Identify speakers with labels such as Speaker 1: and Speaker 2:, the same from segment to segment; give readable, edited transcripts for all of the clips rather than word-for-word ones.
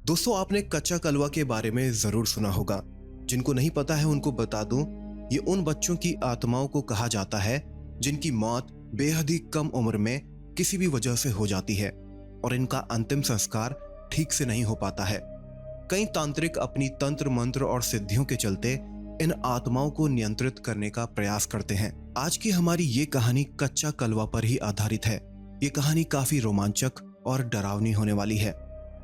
Speaker 1: दोस्तों, आपने कच्चा कलवा के बारे में जरूर सुना होगा। जिनको नहीं पता है उनको बता दूं, ये उन बच्चों की आत्माओं को कहा जाता है जिनकी मौत बेहद ही कम उम्र में किसी भी वजह से हो जाती है और इनका अंतिम संस्कार ठीक से नहीं हो पाता है। कई तांत्रिक अपनी तंत्र मंत्र और सिद्धियों के चलते इन आत्माओं को नियंत्रित करने का प्रयास करते हैं। आज की हमारी ये कहानी कच्चा कलवा पर ही आधारित है। ये कहानी काफी रोमांचक और डरावनी होने वाली है,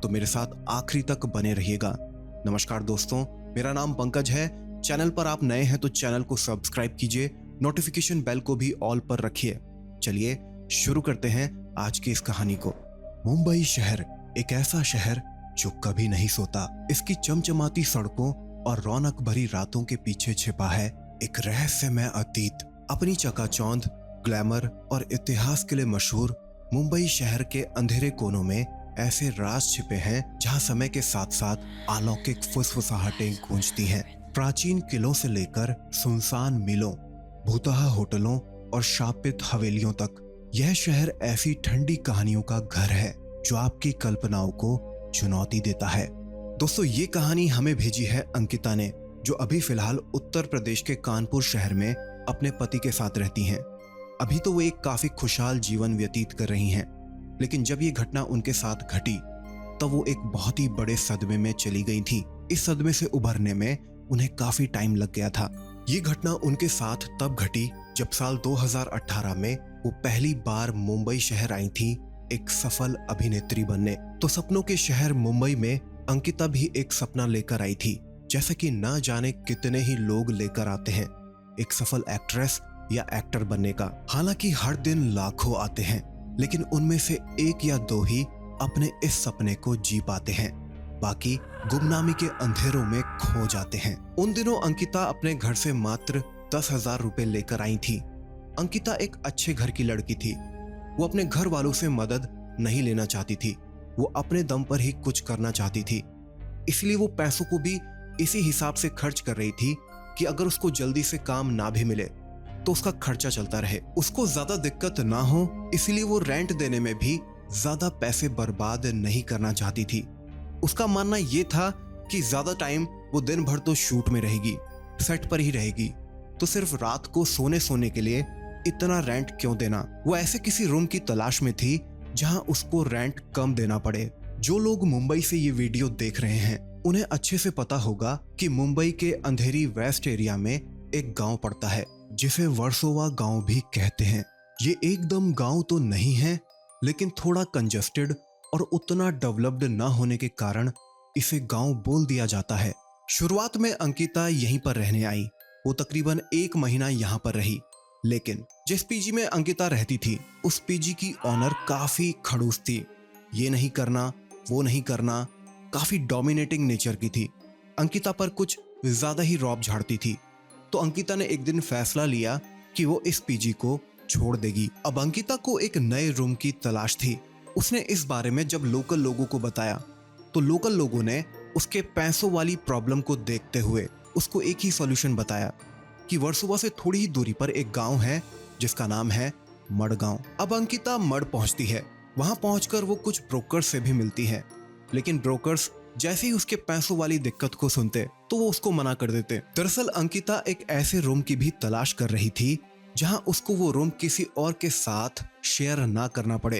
Speaker 1: तो मेरे साथ आखिरी तक बने रहिएगा। नमस्कार दोस्तों, मेरा नाम पंकज है। चैनल पर आप नए हैं तो चैनल को सब्सक्राइब कीजिए, नोटिफिकेशन बेल को भी ऑल पर रखिए। चलिए शुरू करते हैं आज की इस कहानी को। मुंबई शहर एक ऐसा शहर जो कभी नहीं सोता। इसकी चमचमाती सड़कों और रौनक भरी रातों के पीछे छिपा है एक रहस्यमय अतीत। अपनी चकाचौंध, ग्लैमर और इतिहास के लिए मशहूर मुंबई शहर के अंधेरे कोनों में ऐसे राज छिपे हैं जहां समय के साथ साथ अलौकिक फुसफुसाहटें गूंजती हैं। प्राचीन किलों से लेकर सुनसान मिलों, भूतहा होटलों और शापित हवेलियों तक, यह शहर ऐसी ठंडी कहानियों का घर है जो आपकी कल्पनाओं को चुनौती देता है। दोस्तों, ये कहानी हमें भेजी है अंकिता ने, जो अभी फिलहाल उत्तर प्रदेश के कानपुर शहर में अपने पति के साथ रहती हैं। अभी तो वो एक काफी खुशहाल जीवन व्यतीत कर रही हैं, लेकिन जब ये घटना उनके साथ घटी तब वो एक बहुत ही बड़े सदमे में चली गई थी। इस सदमे से उभरने में उन्हें काफी टाइम लग गया था। ये घटना उनके साथ तब घटी जब साल 2018 में वो पहली बार मुंबई शहर आई थी एक सफल अभिनेत्री बनने। तो सपनों के शहर मुंबई में अंकिता भी एक सपना लेकर आई थी, जैसे कि ना जाने कितने ही लोग लेकर आते हैं एक सफल एक्ट्रेस या एक्टर बनने का। हालांकि हर दिन लाखों आते हैं, लेकिन उनमें से एक या दो ही अपने इस सपने को जी पाते हैं, बाकी गुमनामी के अंधेरों में खो जाते हैं। उन दिनों अंकिता अपने घर से मात्र 10,000 रुपए लेकर आई थी। अंकिता एक अच्छे घर की लड़की थी। वो अपने घर वालों से मदद नहीं लेना चाहती थी, वो अपने दम पर ही कुछ करना चाहती थी। इसलिए वो पैसों को भी इसी हिसाब से खर्च कर रही थी कि अगर उसको जल्दी से काम ना भी मिले तो उसका खर्चा चलता रहे, उसको ज्यादा दिक्कत ना हो। इसलिए वो रेंट देने में भी ज्यादा पैसे बर्बाद नहीं करना चाहती थी। उसका मानना ये था कि ज्यादा टाइम वो दिन भर तो शूट में रहेगी, सेट पर ही रहेगी, तो सिर्फ रात को सोने के लिए इतना रेंट क्यों देना। वो ऐसे किसी रूम की तलाश में थी जहां उसको रेंट कम देना पड़े। जो लोग मुंबई से ये वीडियो देख रहे हैं उन्हें अच्छे से पता होगा कि मुंबई के अंधेरी वेस्ट एरिया में एक गांव पड़ता है जिसे वर्सोवा गांव भी कहते हैं। ये एकदम गांव तो नहीं है, लेकिन थोड़ा कंजस्टेड और उतना डेवलप्ड ना होने के कारण इसे गांव बोल दिया जाता है। शुरुआत में अंकिता यहीं पर रहने आई। वो तकरीबन 1 महीना यहाँ पर रही, लेकिन जिस पीजी में अंकिता रहती थी उस पीजी की ऑनर काफी खड़ूस थी। ये नहीं करना, वो नहीं करना, काफी डोमिनेटिंग नेचर की थी। अंकिता पर कुछ ज्यादा ही रौब झाड़ती थी। तो अंकिता ने एक दिन फैसला लिया कि वो इस पीजी को छोड़ देगी। अब अंकिता को एक नए रूम की तलाश थी। उसने इस बारे में जब लोकल लोगों को बताया तो लोकल लोगों ने उसके पैसों वाली प्रॉब्लम को देखते हुए उसको एक ही सॉल्यूशन बताया कि वर्सोवा से थोड़ी ही दूरी पर एक गांव है जिसका नाम है मड़गांव। अब अंकिता मड़ पहुंचती है। वहां पहुंचकर वो कुछ ब्रोकर से भी मिलती है, लेकिन ब्रोकर्स जैसे ही उसके पैसों वाली दिक्कत को सुनते तो वो उसको मना कर देते। दरअसल अंकिता एक ऐसे रूम की भी तलाश कर रही थी जहां उसको वो रूम किसी और के साथ शेयर ना करना पड़े।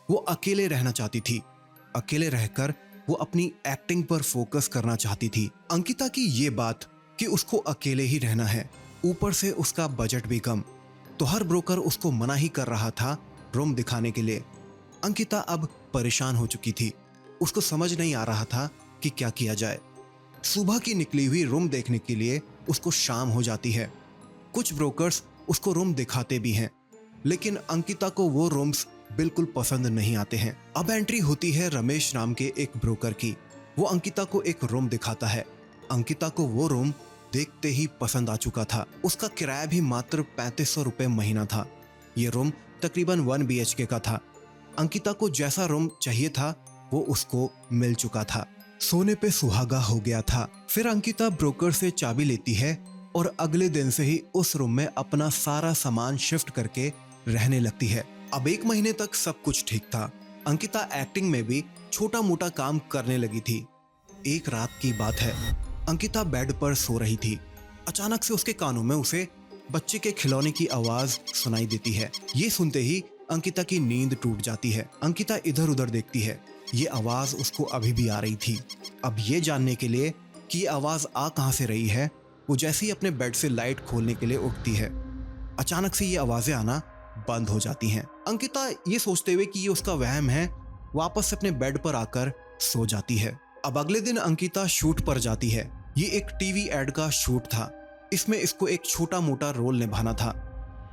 Speaker 1: वो अकेले रहना चाहती थी। अकेले रहकर वो अपनी एक्टिंग पर फोकस करना चाहती थी। अंकिता की ये बात कि उसको अकेले ही रहना है, ऊपर से उसका बजट भी कम, तो हर ब्रोकर उसको मना ही कर रहा था रूम दिखाने के लिए। अंकिता अब परेशान हो चुकी थी। उसको समझ नहीं आ रहा था कि क्या किया जाए। सुबह की निकली हुई रूम देखने के लिए उसको शाम हो जाती है। कुछ ब्रोकर्स उसको रूम दिखाते भी हैं, लेकिन अंकिता को वो रूम्स बिल्कुल पसंद नहीं आते हैं। अब एंट्री होती है रमेश नाम के एक ब्रोकर की। वो अंकिता को एक रूम दिखाता है। अंकिता को वो रूम देखते ही पसंद आ चुका था। उसका किराया भी मात्र 3500 रुपए महीना था। ये रूम तकरीबन 1 BHK का था। अंकिता को जैसा रूम चाहिए था वो उसको मिल चुका था। सोने पे सुहागा हो गया था। फिर अंकिता ब्रोकर से चाबी लेती है और अगले दिन से ही उस रूम में अपना सारा सामान शिफ्ट करके रहने लगती है। अब 1 महीने तक सब कुछ ठीक था। अंकिता एक्टिंग में भी छोटा मोटा काम करने लगी थी। एक रात की बात है। अंकिता बेड पर सो रही थी। अचानक से उसके कानों में उसे बच्चे के खिलौने की आवाज सुनाई देती है। ये सुनते ही अंकिता की नींद टूट जाती है। अंकिता इधर उधर देखती है। ये आवाज उसको अभी भी आ रही थी। अब ये जानने के लिए कि ये आवाज आ कहां से रही है, वो जैसे ही अपने बेड से लाइट खोलने के लिए उठती है, अचानक से ये आवाजें आना बंद हो जाती हैं। अंकिता ये सोचते हुए कि ये उसका वहम है, वापस अपने बेड पर आकर सो जाती है। अब अगले दिन अंकिता शूट पर जाती है। ये एक टीवी एड का शूट था। इसमें इसको एक छोटा मोटा रोल निभाना था।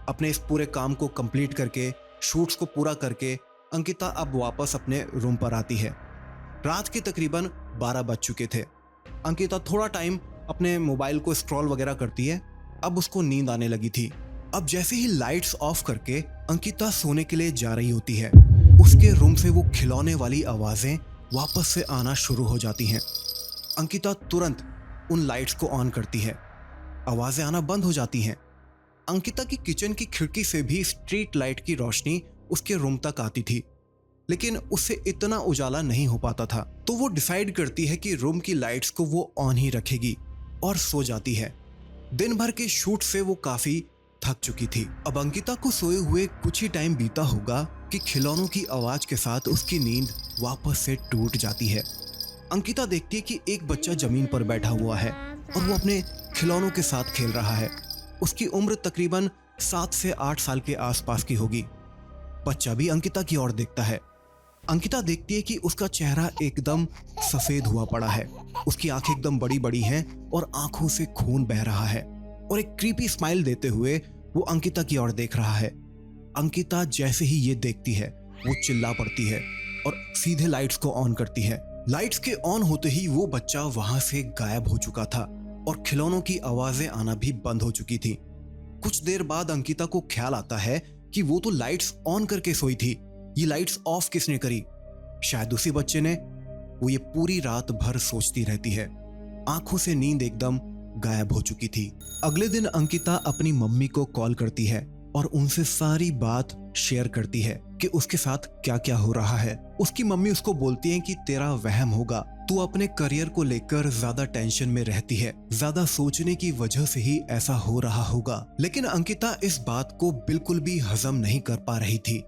Speaker 1: अपने इस पूरे काम को कंप्लीट करके, शूट्स को पूरा करके अंकिता अब वापस अपने रूम पर आती है। रात के तकरीबन 12 बज चुके थे। अंकिता थोड़ा टाइम अपने मोबाइल को स्क्रॉल वगैरह करती है। अब उसको नींद आने लगी थी। अब जैसे ही लाइट्स ऑफ करके अंकिता सोने के लिए जा रही होती है, उसके रूम से वो खिलौने वाली आवाजें वापस से आना शुरू हो जाती हैं। अंकिता तुरंत उन लाइट्स को ऑन करती है। आवाजें आना बंद हो जाती हैं। अंकिता की किचन की खिड़की से भी स्ट्रीट लाइट की रोशनी उसके रूम तक आती थी, लेकिन उससे इतना उजाला नहीं हो पाता था। तो वो डिसाइड करती है कि रूम की लाइट्स को वो ऑन ही रखेगी और सो जाती है। दिन भर के शूट से वो काफी थक चुकी थी। अब अंकिता को सोए हुए कुछ ही टाइम बीता होगा कि खिलौनों की आवाज के साथ उसकी नींद वापस से टूट जाती है। अंकिता देखती है कि एक बच्चा जमीन पर बैठा हुआ है और वो अपने खिलौनों के साथ खेल रहा है। उसकी उम्र तकरीबन 7 से 8 साल के आसपास की होगी। बच्चा भी अंकिता की ओर देखता है। अंकिता देखती है कि उसका चेहरा एकदम सफेद हुआ पड़ा है। उसकी आंखें एकदम बड़ी बड़ी हैं और आंखों से खून बह रहा है और एक क्रीपी स्माइल देते हुए वो अंकिता की ओर देख रहा है। अंकिता जैसे ही ये देखती है, वो चिल्ला पड़ती है और सीधे लाइट्स को ऑन करती है। लाइट्स के ऑन होते ही वो बच्चा वहां से गायब हो चुका था और खिलौनों की आवाजें आना भी बंद हो चुकी थी। कुछ देर बाद अंकिता को ख्याल आता है कि वो तो लाइट्स ऑन करके सोई थी, ये लाइट्स ऑफ किसने करी? शायद उसी बच्चे ने। वो ये पूरी रात भर सोचती रहती है। आंखों से नींद एकदम गायब हो चुकी थी। अगले दिन अंकिता अपनी मम्मी को कॉल करती है और उनसे सारी बात शेयर करती है कि उसके साथ क्या क्या हो रहा है। उसकी मम्मी उसको बोलती है कि तेरा वहम होगा, तू अपने करियर को लेकर ज्यादा टेंशन में रहती है, ज्यादा सोचने की वजह से ही ऐसा हो रहा होगा। लेकिन अंकिता इस बात को बिल्कुल भी हजम नहीं कर पा रही थी।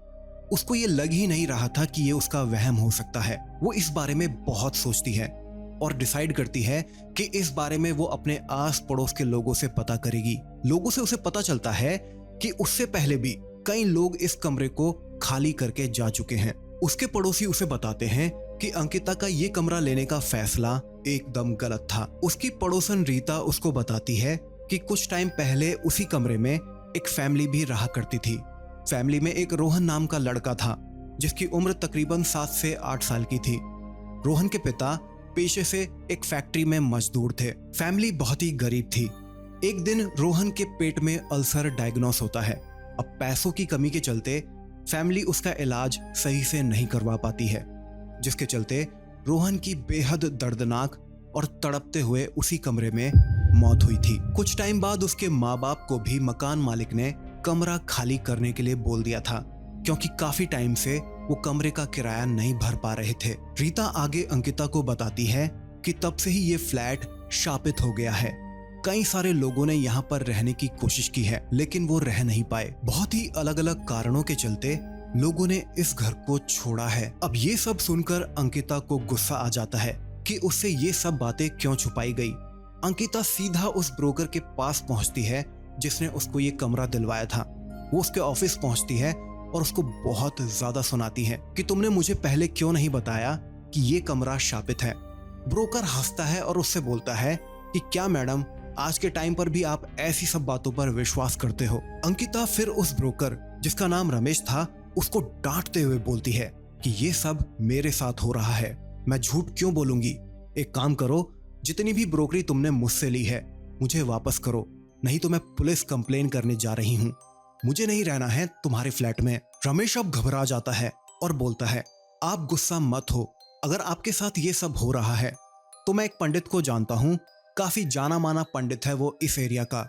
Speaker 1: उसको ये लग ही नहीं रहा था कि ये उसका वहम हो सकता है। वो इस बारे में बहुत सोचती है और डिसाइड करती है कि इस बारे में वो अपने आस पड़ोस के लोगों से पता करेगी। लोगों से उसे पता चलता है कि उससे पहले भी कई लोग इस कमरे को खाली करके जा चुके हैं। उसके पड़ोसी उसे बताते हैं कि अंकिता का ये कमरा लेने का फैसला एकदम गलत था। उसकी पड़ोसन रीता उसको बताती है कि कुछ टाइम पहले उसी कमरे में एक फैमिली भी रहा करती थी। फैमिली में एक रोहन नाम का लड़का था जिसकी उम्र तकरीबन 7 से 8 साल की थी। रोहन के पिता पेशे से एक फैक्ट्री में मजदूर थे। फैमिली बहुत ही गरीब थी। एक दिन रोहन के पेट में अल्सर डायग्नोस होता है। अब पैसों की कमी के चलते फैमिली उसका इलाज सही से नहीं करवा पाती है, जिसके चलते रोहन की बेहद दर्दनाक और तड़पते हुए उसी कमरे में मौत हुई थी। कुछ टाइम बाद उसके माँ बाप को भी मकान मालिक ने कमरा खाली करने के लिए बोल दिया था, क्योंकि काफी टाइम से वो कमरे का किराया नहीं भर पा रहे थे। रीता आगे अंकिता को बताती है कि तब से ही ये फ्लैट शापित हो गया है। कई सारे लोगों ने यहाँ पर रहने की कोशिश की है, लेकिन वो रह नहीं पाए। बहुत ही अलग अलग कारणों के चलते लोगों ने इस घर को छोड़ा है। अब ये सब सुनकर अंकिता को गुस्सा आ जाता है कि उससे ये सब बातें क्यों छुपाई गई। अंकिता सीधा उस ब्रोकर के पास पहुंचती है जिसने उसको ये कमरा दिलवाया था। वो उसके ऑफिस पहुंचती है और उसको बहुत ज्यादा सुनाती है कि तुमने मुझे पहले क्यों नहीं बताया कि ये कमरा शापित है। ब्रोकर हंसता है और उससे बोलता है कि क्या मैडम, आज के टाइम पर भी आप ऐसी सब बातों पर विश्वास करते हो। अंकिता फिर उस ब्रोकर, जिसका नाम रमेश था, उसको डांटते हुए बोलती है कि ये सब मेरे साथ हो रहा है, मैं झूठ क्यों बोलूंगी। एक काम करो, जितनी भी ब्रोकरी तुमने मुझसे ली है मुझे वापस करो, नहीं तो मैं पुलिस कंप्लेन करने जा रही हूँ। मुझे नहीं रहना है तुम्हारे फ्लैट में। रमेश अब घबरा जाता है और बोलता है, आप गुस्सा मत हो, अगर आपके साथ ये सब हो रहा है तो मैं एक पंडित को जानता हूँ, काफी जाना माना पंडित है वो इस एरिया का,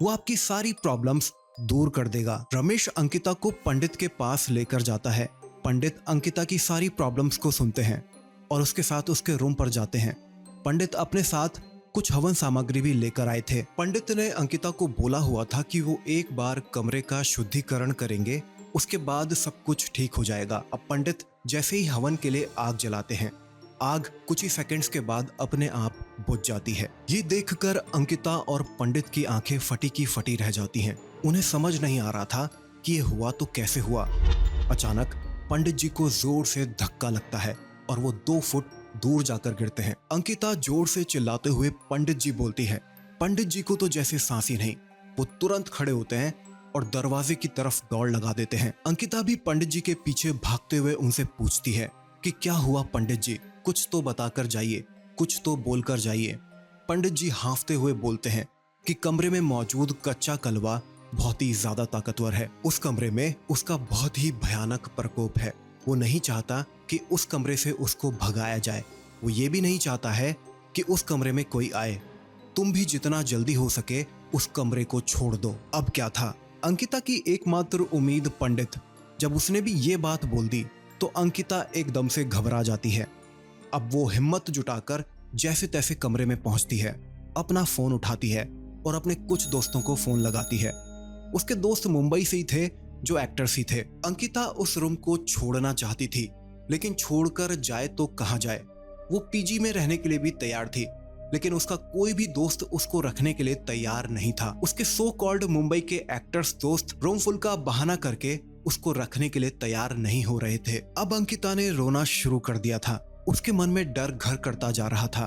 Speaker 1: वो आपकी सारी प्रॉब्लम्स दूर कर देगा। रमेश अंकिता को पंडित के पास लेकर जाता है। पंडित अंकिता की सारी प्रॉब्लम्स को सुनते हैं और उसके साथ उसके रूम पर जाते हैं। पंडित अपने साथ कुछ हवन सामग्री भी लेकर आए थे। पंडित ने अंकिता को बोला हुआ था कि वो एक बार कमरे का शुद्धिकरण करेंगे, उसके बाद सब कुछ ठीक हो जाएगा। अब पंडित जैसे ही हवन के लिए आग जलाते हैं, आग कुछ ही सेकंड्स के बाद अपने आप बुझ जाती है। ये देखकर अंकिता और पंडित की आंखें फटी की फटी रह जाती हैं। उन्हें समझ नहीं आ रहा था कि ये हुआ तो कैसे हुआ। अचानक पंडित जी को जोर से धक्का लगता है और वो 2 फुट दूर जाकर गिरते हैं। अंकिता जोर से चिल्लाते हुए पंडित जी बोलती है। पंडित जी को तो जैसे सांस ही नहीं, वो तुरंत खड़े होते हैं और दरवाजे की तरफ दौड़ लगा देते हैं। अंकिता भी पंडित जी के पीछे भागते हुए उनसे पूछती है कि क्या हुआ पंडित जी, कुछ तो बताकर जाइए, कुछ तो बोलकर जाइए। पंडित जी हांफते हुए बोलते हैं कि कमरे में मौजूद कच्चा कलवा बहुत ही ज्यादा ताकतवर है। उस कमरे में उसका बहुत ही भयानक प्रकोप है। वो नहीं चाहता कि उस कमरे से उसको भगाया जाए। वो ये भी नहीं चाहता है कि उस कमरे में कोई आए। तुम भी जितना जल्दी हो सके उस कमरे को छोड़ दो। अब क्या था, अंकिता की एकमात्र उम्मीद पंडित, जब उसने भी ये बात बोल दी तो अंकिता एकदम से घबरा जाती है। अब वो हिम्मत जुटाकर जैसे तैसे कमरे में पहुंचती है, अपना फोन उठाती है और अपने कुछ दोस्तों को फोन लगाती है। उसके दोस्त मुंबई से ही थे जो एक्टर्स ही थे। अंकिता उस रूम को छोड़ना चाहती थी, लेकिन छोड़कर जाए तो कहां जाए। वो पीजी में रहने के लिए भी तैयार थी, लेकिन उसका कोई भी दोस्त उसको रखने के लिए तैयार नहीं था। उसके सो कॉल्ड मुंबई के एक्टर्स दोस्त रूम फुल का बहाना करके उसको रखने के लिए तैयार नहीं हो रहे थे। अब अंकिता ने रोना शुरू कर दिया था। उसके मन में डर घर करता जा रहा था।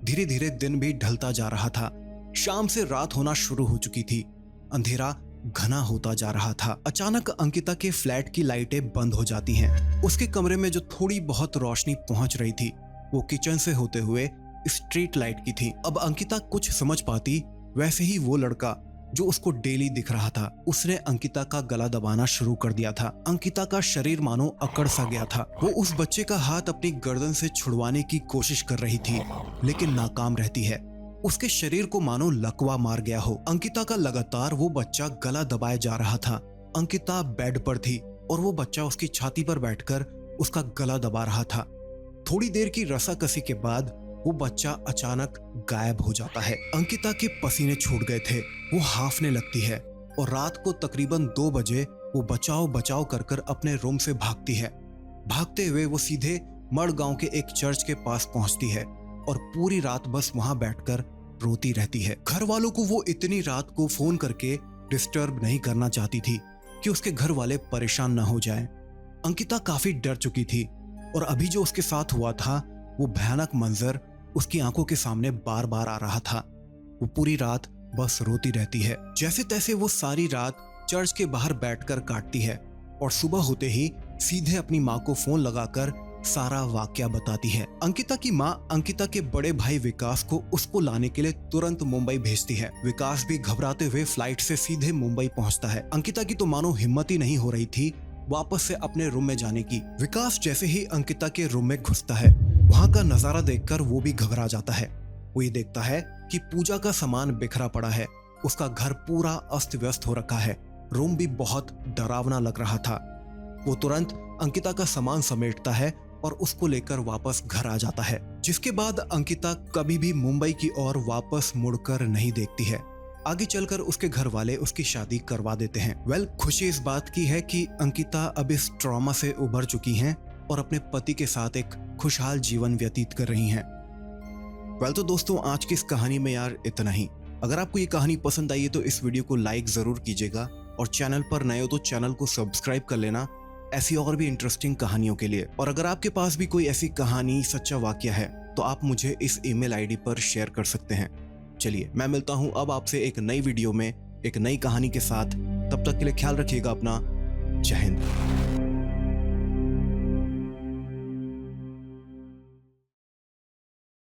Speaker 1: धीरे धीरे दिन भी ढलता जा रहा था। शाम से रात होना शुरू हो चुकी थी। अंधेरा घना होता जा रहा था। अचानक अंकिता के फ्लैट की लाइटें बंद हो जाती हैं। उसके कमरे में जो थोड़ी बहुत रोशनी पहुंच रही थी वो किचन से होते हुए स्ट्रीट लाइट की थी। अब अंकिता कुछ समझ पाती, वैसे ही वो लड़का जो उसको डेली दिख रहा था, उसने अंकिता का गला दबाना शुरू कर दिया था। अंकिता का शरीर मानो अकड़ सा गया था। वो उस बच्चे का हाथ अपनी गर्दन से छुड़वाने की कोशिश कर रही थी, लेकिन नाकाम रहती है। उसके शरीर को मानो लकवा मार गया हो। अंकिता का लगातार वो बच्चा गला दबाया जा रहा था। अंकिता बेड पर थी और वो बच्चा उसकी छाती पर बैठकर उसका गला दबा रहा था। थोड़ी देर की रसाकसी के बाद वो बच्चा अचानक गायब हो जाता है। अंकिता के पसीने छूट गए थे। वो हांफने लगती है और रात को तकरीबन 2 बजे वो बचाव बचाव कर कर अपने रूम से भागती है। भागते हुए वो सीधे मड़गांव के एक चर्च के पास पहुंचती है और पूरी रात बस वहां बैठकर रोती रहती है। घर वालों को वो इतनी रात को फोन करके डिस्टर्ब नहीं करना चाहती थी कि उसके घर वाले परेशान न हो जाएं। अंकिता काफी डर चुकी थी और अभी जो उसके साथ हुआ था वो भयानक मंजर उसकी आंखों के सामने बार बार आ रहा था। वो पूरी रात बस रोती रहती है। जैसे तैसे वो सारी रात चर्च के बाहर बैठकर काटती है और सुबह होते ही सीधे अपनी माँ को फोन लगाकर सारा वाकया बताती है। अंकिता की माँ अंकिता के बड़े भाई विकास को उसको लाने के लिए तुरंत मुंबई भेजती है। विकास भी घबराते हुए फ्लाइट से सीधे मुंबई पहुंचता है। अंकिता की तो मानो हिम्मत ही नहीं हो रही थी वापस से अपने रूम में जाने की। विकास जैसे ही अंकिता के रूम में घुसता है, वहां का नजारा देखकर वो भी घबरा जाता है। वो ये देखता है कि पूजा का सामान बिखरा पड़ा है। उसका घर पूरा अस्त व्यस्त हो रखा है। रूम भी बहुत डरावना लग रहा था। वो तुरंत अंकिता का सामान समेटता है और उसको लेकर वापस घर आ जाता है, जिसके बाद अंकिता कभी भी मुंबई की ओर वापस मुड़कर नहीं देखती है। आगे चलकर उसके घर वाले उसकी शादी करवा देते हैं। खुशी इस बात की है कि अंकिता अब इस ट्रॉमा से उभर चुकी हैं और अपने पति के साथ एक खुशहाल जीवन व्यतीत कर रही हैं। तो दोस्तों, आज की इस कहानी में यार इतना ही। अगर आपको ये कहानी पसंद आई है तो इस वीडियो को लाइक जरूर कीजिएगा और चैनल पर नए हो तो चैनल को सब्सक्राइब कर लेना ऐसी और भी इंटरेस्टिंग कहानियों के लिए। और अगर आपके पास भी कोई ऐसी कहानी, सच्चा वाकया है तो आप मुझे इस ईमेल आईडी पर शेयर कर सकते हैं। चलिए, मैं मिलता हूं अब आपसे एक नई वीडियो में एक नई कहानी के साथ। तब तक के लिए ख्याल रखिएगा अपना। जय हिंद।